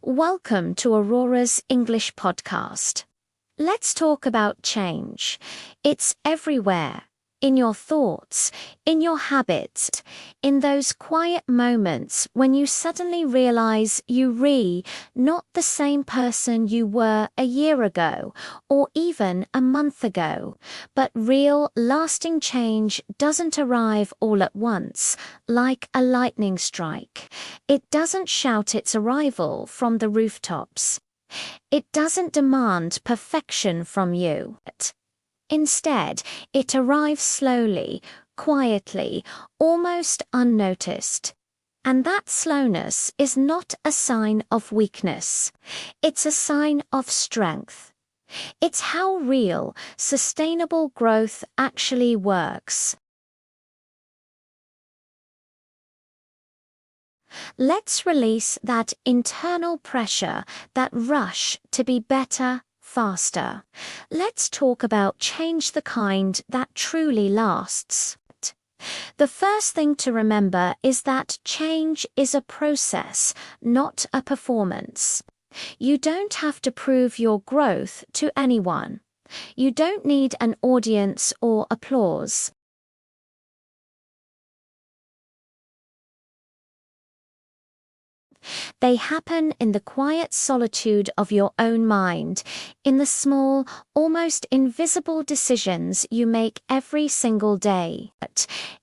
Welcome to Aurora's English podcast. Let's talk about change. It's everywhere. In your thoughts, in your habits, in those quiet moments when you suddenly realize you're not the same person you were a year ago or even a month ago. But real, lasting change doesn't arrive all at once, like a lightning strike. It doesn't shout its arrival from the rooftops. It doesn't demand perfection from you. Instead, it arrives slowly, quietly, almost unnoticed. And that slowness is not a sign of weakness. It's a sign of strength. It's how real, sustainable growth actually works. Let's release that internal pressure, that rush to be better, faster. Let's talk about change, the kind that truly lasts. The first thing to remember is that change is a process, not a performance. You don't have to prove your growth to anyone. You don't need an audience or applause. They happen in the quiet solitude of your own mind, in the small, almost invisible decisions you make every single day.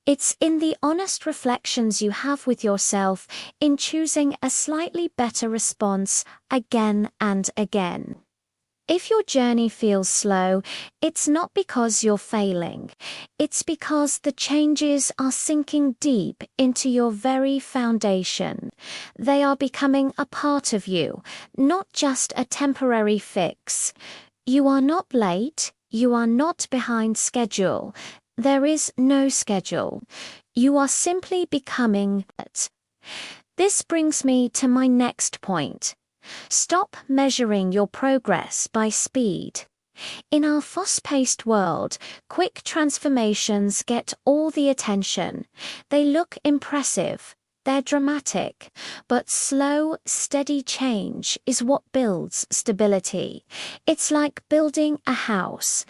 It's in the honest reflections you have with yourself, in choosing a slightly better response again and again. If your journey feels slow, it's not because you're failing. It's because the changes are sinking deep into your very foundation. They are becoming a part of you, not just a temporary fix. You are not late. You are not behind schedule. There is no schedule. You are simply becoming it. This brings me to my next point. Stop measuring your progress by speed. In our fast-paced world, quick transformations get all the attention. They look impressive. They're dramatic. But slow, steady change is what builds stability. It's like building a house.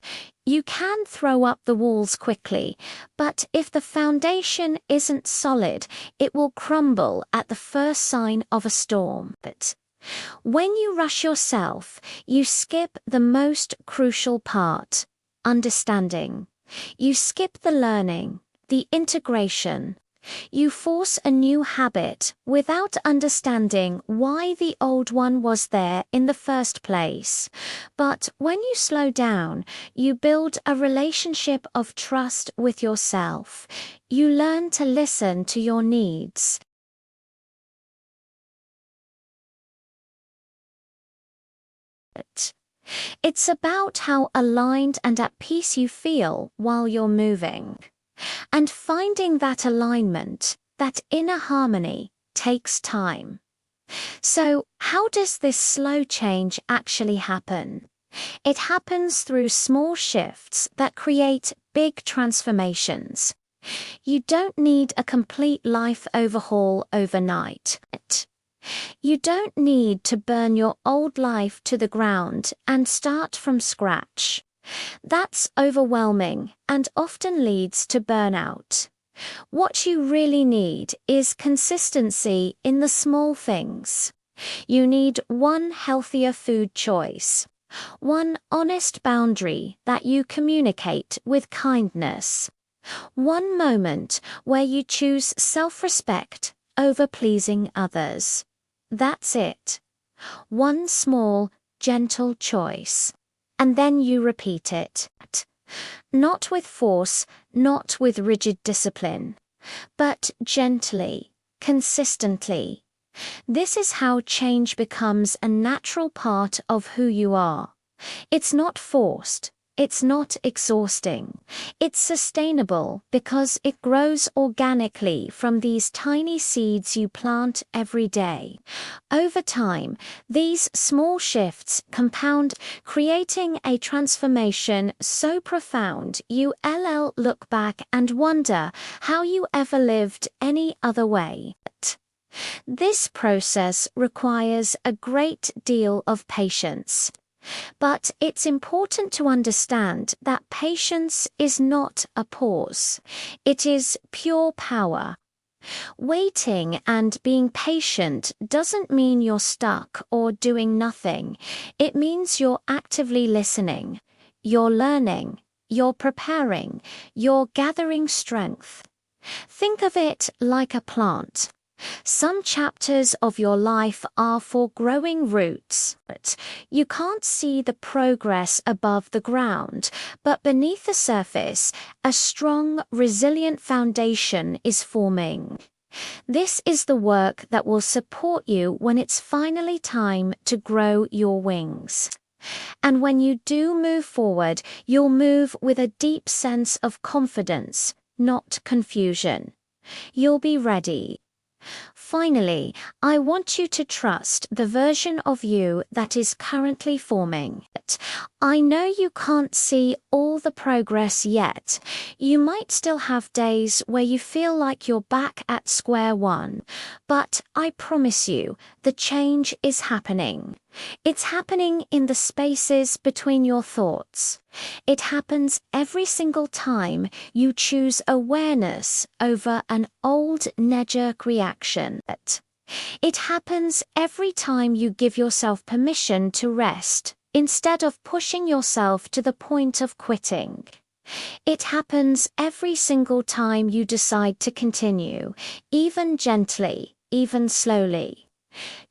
You can throw up the walls quickly, but if the foundation isn't solid, it will crumble at the first sign of a storm. When you rush yourself, you skip the most crucial part, understanding. You skip the learning, the integration. You force a new habit without understanding why the old one was there in the first place. But when you slow down, you build a relationship of trust with yourself. You learn to listen to your needs. It's about how aligned and at peace you feel while you're moving. And finding that alignment, that inner harmony, takes time. So, how does this slow change actually happen? It happens through small shifts that create big transformations. You don't need a complete life overhaul overnight. You don't need to burn your old life to the ground and start from scratch. That's overwhelming and often leads to burnout. What you really need is consistency in the small things. You need one healthier food choice, one honest boundary that you communicate with kindness, one moment where you choose self-respect over pleasing others. That's it. One small, gentle choice. And then you repeat it. Not with force, not with rigid discipline, but gently, consistently. This is how change becomes a natural part of who you are. It's not forced. It's not exhausting. It's sustainable because it grows organically from these tiny seeds you plant every day. Over time, these small shifts compound, creating a transformation so profound you'll look back and wonder how you ever lived any other way. This process requires a great deal of patience. But it's important to understand that patience is not a pause. It is pure power. Waiting and being patient doesn't mean you're stuck or doing nothing. It means you're actively listening. You're learning. You're preparing. You're gathering strength. Think of it like a plant. Some chapters of your life are for growing roots, but you can't see the progress above the ground. But beneath the surface, a strong, resilient foundation is forming. This is the work that will support you when it's finally time to grow your wings. And when you do move forward, you'll move with a deep sense of confidence, not confusion. You'll be ready. Finally, I want you to trust the version of you that is currently forming. I know you can't see all the progress yet. You might still have days where you feel like you're back at square one, but I promise you, the change is happening. It's happening in the spaces between your thoughts. It happens every single time you choose awareness over an old knee-jerk reaction. It happens every time you give yourself permission to rest, instead of pushing yourself to the point of quitting. It happens every single time you decide to continue, even gently, even slowly.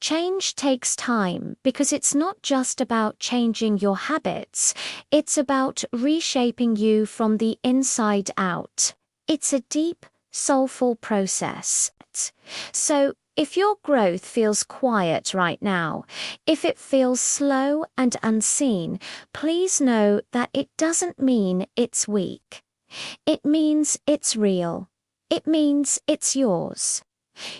Change takes time because it's not just about changing your habits, it's about reshaping you from the inside out. It's a deep, soulful process. So, if your growth feels quiet right now, if it feels slow and unseen, please know that it doesn't mean it's weak. It means it's real. It means it's yours.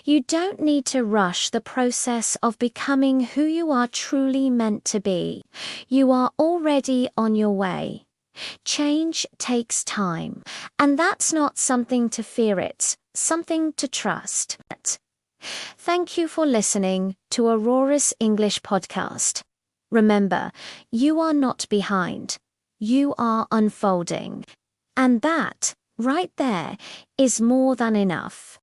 You don't need to rush the process of becoming who you are truly meant to be. You are already on your way. Change takes time, and that's not something to fear, it's something to trust. Thank you for listening to Aurora's English podcast. Remember, you are not behind. You are unfolding. And that, right there, is more than enough.